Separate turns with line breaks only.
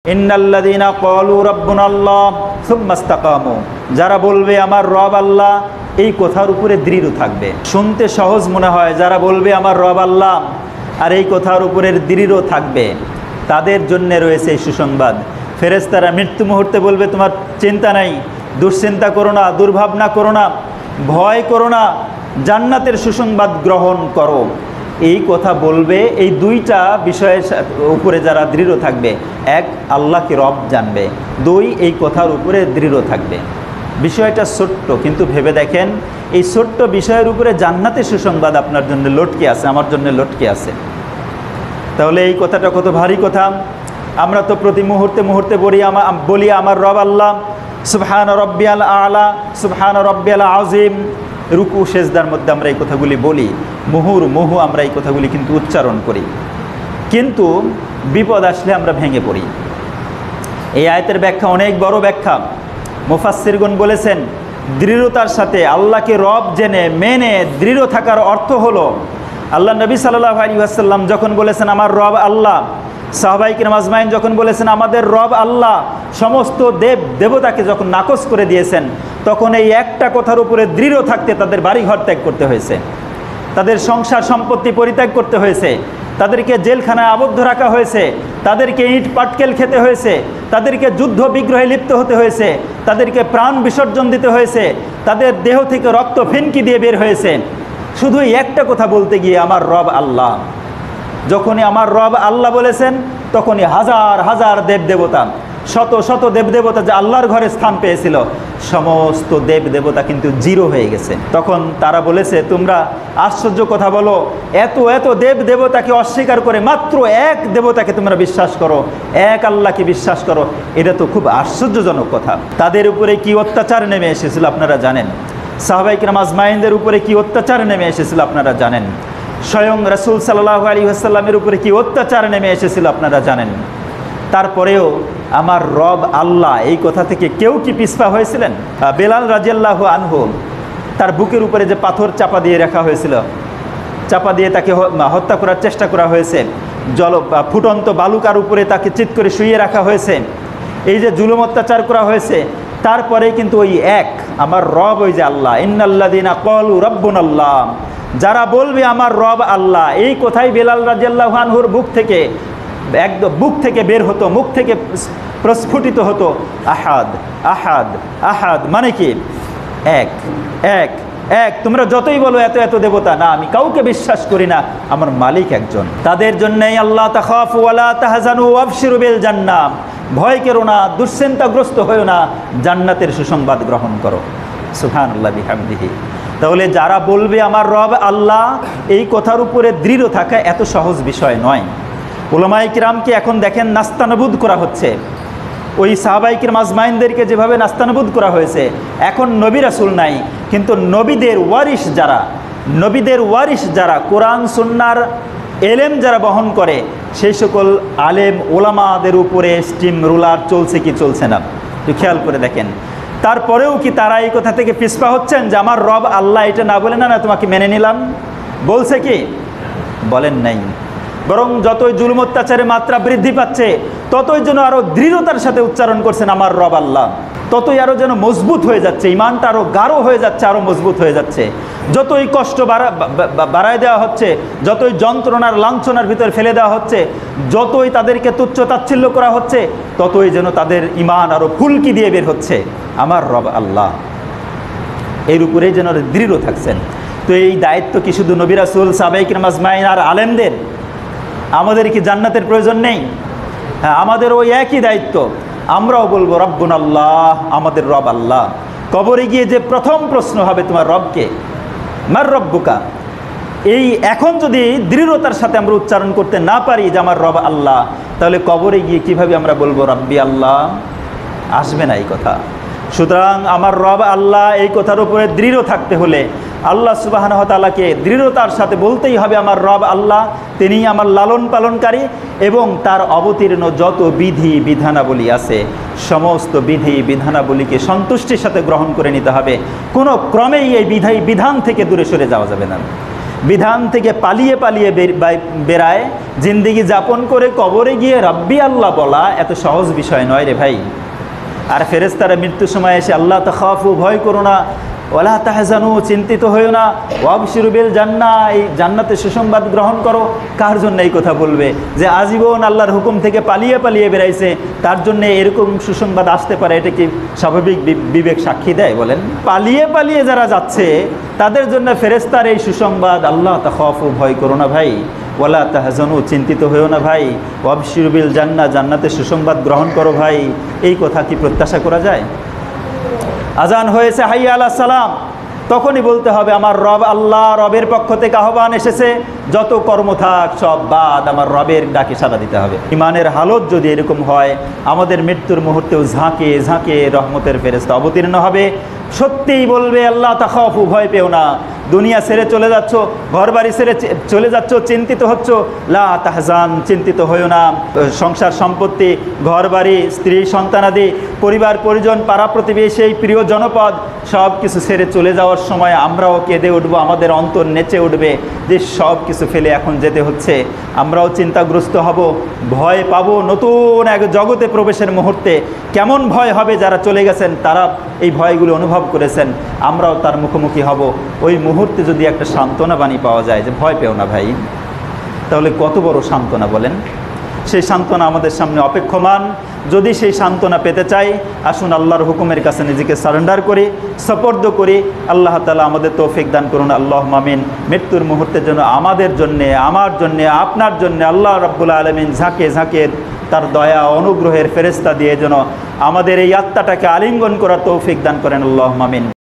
ইন্নাল্লাযীনা ক্বালু রাব্বুনাল্লাহ সুম্মা ইসতাকামু, যারা বলবে আমার রব আল্লাহ, এই কথার উপরে দৃঢ় থাকবে। শুনতে সহজ মনে হয়, যারা বলবে আমার রব আল্লাহ আর এই কথার উপরে দৃঢ় থাকবে, তাদের জন্য রয়েছে এই সুসংবাদ। ফেরেশতারা মৃত্যু মুহূর্তে বলবে তোমার চিন্তা নাই, দুশ্চিন্তা করো না, দুর্ভাবনা করো না, ভয় করো না, জান্নাতের সুসংবাদ গ্রহণ করো। এই কথা বলবে এই দুইটা বিষয়ের উপরে যারা দৃঢ় থাকবে, এক আল্লাহকে রব জানবে, দুই এই কথার উপরে দৃঢ় থাকবে। বিষয়টা ছোট্ট, কিন্তু ভেবে দেখেন এই ছোট্ট বিষয়ের উপরে জান্নাতের সুসংবাদ আপনার জন্য লটকে আছে, আমার জন্য লটকে আছে। তাহলে এই কথাটা কত ভারী কথা। আমরা তো প্রতি মুহূর্তে মুহূর্তে বলি আমার রব আল্লাহ, সুবহান রব্বিয়াল আলা, সুবহান রব্বিয়াল আযীম। রুকু সেজদার মধ্যে আমরা এই কথাগুলি বলি, মুহুর্মুহু আমরা এই কথাগুলি কিন্তু উচ্চারণ করি, কিন্তু বিপদ আসলে আমরা ভেঙে পড়ি। এই আয়াতের ব্যাখ্যা অনেক বড় ব্যাখ্যা। মুফাসসিরগণ বলেছেন দৃঢ়তার সাথে আল্লাহকে রব জেনে মেনে দৃঢ় থাকার অর্থ হলো, আল্লাহ নবী সাল্লাল্লাহু আলাইহি ওয়াসাল্লাম যখন বলেছেন আমার রব আল্লাহ, সাহাবায়ে কিরাম আজমাইন যখন বলেছেন আমাদের রব আল্লাহ, সমস্ত দেবতাকে যখন নাকচ করে দিয়েছেন, তখন এই একটা কথার উপরে দৃঢ় থাকতে তাদের বাড়িঘর ত্যাগ করতে হয়েছে, তাদের সংসার সম্পত্তি পরিত্যাগ করতে হয়েছে, তাদেরকে জেলখানায় আবদ্ধ রাখা হয়েছে, তাদেরকে ইট পাটকেল খেতে হয়েছে, তাদেরকে যুদ্ধ বিগ্রহে লিপ্ত হতে হয়েছে, তাদেরকে প্রাণ বিসর্জন দিতে হয়েছে, তাদের দেহ থেকে রক্ত ফিনকি দিয়ে বের হয়েছে, শুধু একটা কথা বলতে গিয়ে আমার রব আল্লাহ। যখনই আমার রব আল্লাহ বলেছেন, তখনই হাজার হাজার দেবদেবতা, শত শত দেবদেবতা যে আল্লাহর ঘরে স্থান পেয়েছিল, সমস্ত দেবদেবতা কিন্তু জিরো হয়ে গেছে। তখন তারা বলেছে তোমরা আশ্চর্য কথা বলো, এত এত দেবদেবতাকে অস্বীকার করে মাত্র এক দেবতাকে তোমরা বিশ্বাস করো, এক আল্লাহকে বিশ্বাস করো, এটা তো খুব আশ্চর্যজনক কথা। তাদের উপরে কি অত্যাচার নেমে এসেছিল আপনারা জানেন, সাহাবায়ে কিরাম আজমাইনদের উপরে কি অত্যাচার নেমে এসেছিল আপনারা জানেন, স্বয়ং রাসূল সাল্লাল্লাহু আলাইহি ওয়াসাল্লামের উপরে কি অত্যাচার নেমে এসেছিল আপনারা জানেন। তারপরেও আমার রব আল্লাহ এই কথা থেকে কেউ কি পিছপা হয়েছিলেন? বেলাল রাদিয়াল্লাহু আনহু, তার বুকের উপরে যে পাথর চাপা দিয়ে রাখা হয়েছিল, চাপা দিয়ে তাকে হত্যা করার চেষ্টা করা হয়েছে, ফুটন্ত বালুকার উপরে তাকে চিৎ করে শুইয়ে রাখা হয়েছে, এই যে জুলুম অত্যাচার করা হয়েছে, তারপরে কিন্তু ওই এক আমার রব ওই যে আল্লাহ, ইন্নাল্লাযীনা ক্বালু রাব্বুনাল্লাহ, যারা বলবে আমার রব আল্লাহ, এই কথাই বেলাল রাদিয়াল্লাহু আনহুর একদম বুক থেকে বের হতো, মুখ থেকে প্রস্ফুটিত হতো, আহাদ আহাদ আহাদ, মানে কি এক এক এক। তোমরা যতই বলো এত এত দেবতা, না আমি কাউকে বিশ্বাস করি না, আমার মালিক একজন। তাদের জন্যই আল্লাহ তাখাফু ওয়ালা তাহজানু ওয়াবশিরু বিল জান্নাহ, ভয় করো না, দুশ্চিন্তাগ্রস্ত হয়ো না, জান্নাতের সুসংবাদ গ্রহণ করো। সুবহানাল্লাহি বিহামদিহি। তাহলে যারা বলবে আমার রব আল্লাহ, এই কথার উপরে দৃঢ় থাকা এত সহজ বিষয় নয়। উলামায়ে কিরামকে এখন দেখেন নাস্তানাবুদ করা হচ্ছে, ওই সাহাবায়ে কিরাম আজমাইনদেরকে যেভাবে নাস্তানাবুদ করা হয়েছে। এখন নবী রাসূল নাই, কিন্তু নবীদের ওয়ারিস যারা কোরআন সুন্নাহর এলেম যারা বহন করে, সেই সকল আলেম ওলামাদের উপরে স্টিম রুলার চলছে কি চলছে না একটু খেয়াল করে দেখেন। তারপরেও কি তারা এই কথা থেকে পিছপা হচ্ছেন যে আমার রব আল্লাহ, এটা না বলে না না তোমাকে মেনে নিলাম? বলছে কি? বলেন নাই। বরং যতই জুলুম অত্যাচারের মাত্রা বৃদ্ধি পাচ্ছে, ততই যেন আরো দৃঢ়তার সাথে উচ্চারণ করছেন আমার রব আল্লাহ, ততই আরো যেন মজবুত হয়ে যাচ্ছে, ইমানটা আরো গাঢ় হয়ে যাচ্ছে, আরো মজবুত হয়ে যাচ্ছে। যতই কষ্ট বাড়ায় দেওয়া হচ্ছে, যতই যন্ত্রণার লাঞ্ছনার ভিতরে ফেলে দেওয়া হচ্ছে, যতই তাদেরকে তুচ্ছ তাচ্ছিল্য করা হচ্ছে, ততই যেন তাদের ইমান আরো ফুলকি দিয়ে বের হচ্ছে আমার রব আল্লাহ, এর উপরেই যেন দৃঢ় থাকছেন। তো এই দায়িত্ব কি শুধু নবী রাসূল, সাহাবায়ে কিরাম আজমাইন আর আলেমদের? আমাদের কি জান্নাতের প্রয়োজন নেই? হ্যাঁ, আমাদের ওই একই দায়িত্ব। আমরাও বলবো রাব্বুনাল্লাহ, আমাদের রব আল্লাহ। কবরে গিয়ে যে প্রথম প্রশ্ন হবে তোমার রবকে, মার রব্বুকা, এই এখন যদি দৃঢ়তার সাথে আমরা উচ্চারণ করতে না পারি যে আমার রব আল্লাহ, তাহলে কবরে গিয়ে কিভাবে আমরা বলবো রাব্বি আল্লাহ? আসবে না এই কথা। সুতরাং আমার রব আল্লাহ এই কথার উপরে দৃঢ় থাকতে হলে আল্লাহ সুবহানাহু ওয়া তাআলাকে দৃঢ়তার সাথে বলতেই হবে আমার রব আল্লাহ, তিনি আমার লালন পালনকারী, এবং তার অবতীর্ণ যত বিধি বিধানাবলী আছে, সমস্ত বিধি বিধানাবলীকে সন্তুষ্টির সাথে গ্রহণ করে নিতে হবে। কোনো ক্রমেই এই বিধান থেকে দূরে সরে যাওয়া যাবে না। বিধান থেকে পালিয়ে পালিয়ে বেড়ায়, জিন্দিগি যাপন করে কবরে গিয়ে রাব্বি আল্লাহ বলা এত সহজ বিষয় নয় রে ভাই। আর ফেরেশতারা মৃত্যুর সময় এসে আল্লাহ তাখাফু, ভয় করো না, ওয়ালা তাহজানু, চিন্তিত হইও না, ওয়াবশিরু বিল জান্নাহ, এই জান্নাতের সুসংবাদ গ্রহণ করো। কার জন্য এই কথা বলবে? যে আজীবন আল্লাহর হুকুম থেকে পালিয়ে পালিয়ে বেড়াইছে, তার জন্য এরকম সুসংবাদ আসতে পারে, এটা কি স্বাভাবিক বিবেক সাক্ষী দেয় বলেন? পালিয়ে পালিয়ে যারা যাচ্ছে তাদের জন্য ফেরেশতার এই সুসংবাদ, আল্লাহ তাখাফু, ভয় করো না ভাই, ওয়ালা তাহজানু, চিন্তিত হইও না ভাই, ওয়াবশিরু বিল জান্নাহ, জান্নাতের সুসংবাদ গ্রহণ করো ভাই, এই কথা কি প্রত্যাশা করা যায়? আজান হয়েছে, হাইয়া আলাস সালাম, তখনই বলতে হবে আমার রব আল্লাহ, রবের পক্ষ থেকে আহ্বান এসেছে, যত কর্ম থাক সব বাদ, আমার রবের ডাকে সাড়া দিতে হবে। ইমানের হালত যদি এরকম হয়, আমাদের মৃত্যুর মুহূর্তেও ঝাঁকে ঝাঁকে রহমতের ফেরেশতা অবতীর্ণ হবে, সত্যিই বলবে আল্লাহ তাখাফু, ভয় পেও না, দুনিয়া ছেড়ে চলে যাচ্ছ, ঘর বাড়ি ছেড়ে চলে যাচ্ছ, চিন্তিত হচ্ছ, লা তাহজান, চিন্তিত হইও না, সংসার সম্পত্তি, ঘর বাড়ি, স্ত্রী সন্তানাদি, পরিবার পরিজন, পাড়া প্রতিবেশী, প্রিয় জনপদ, সব কিছু ছেড়ে চলে যাওয়ার সময় আমরাও কেঁদে উঠবো, আমাদের অন্তর নেচে উঠবে যে সব কিছু ফেলে এখন যেতে হচ্ছে। আমরাও চিন্তাগ্রস্ত হব, ভয় পাবো, নতুন এক জগতে প্রবেশের মুহূর্তে কেমন ভয় হবে, যারা চলে গেছেন তারা এই ভয়গুলো অনুভব করেছেন, আমরাও তার মুখোমুখি হব। ওই মুহূর্তে যদি একটা সান্ত্বনা বাণী পাওয়া যায় যে ভয় পেও না ভাই, তাহলে কত বড় সান্ত্বনা বলেন? সেই সান্ত্বনা আমাদের সামনে অপেক্ষমান। যদি সেই সান্ত্বনা পেতে চাই, আসুন আল্লাহর হুকুমের কাছে নিজেকে সারেন্ডার করি, সপর্দ করি। আল্লাহ তাআলা আমাদের তৌফিক দান করুন, আল্লাহুম্মা আমিন। মৃত্যুর মুহূর্তের জন্য, আমাদের জন্যে, আমার জন্যে, আপনার জন্যে আল্লাহ রাব্বুল আলামিন ঝাঁকে ঝাঁকে তার দয়া অনুগ্রহের ফেরেশতা দিয়ে যেন আমাদের এই আত্মাটাকে আলিঙ্গন করার তৌফিক দান করেন, আল্লাহুম্মা আমিন।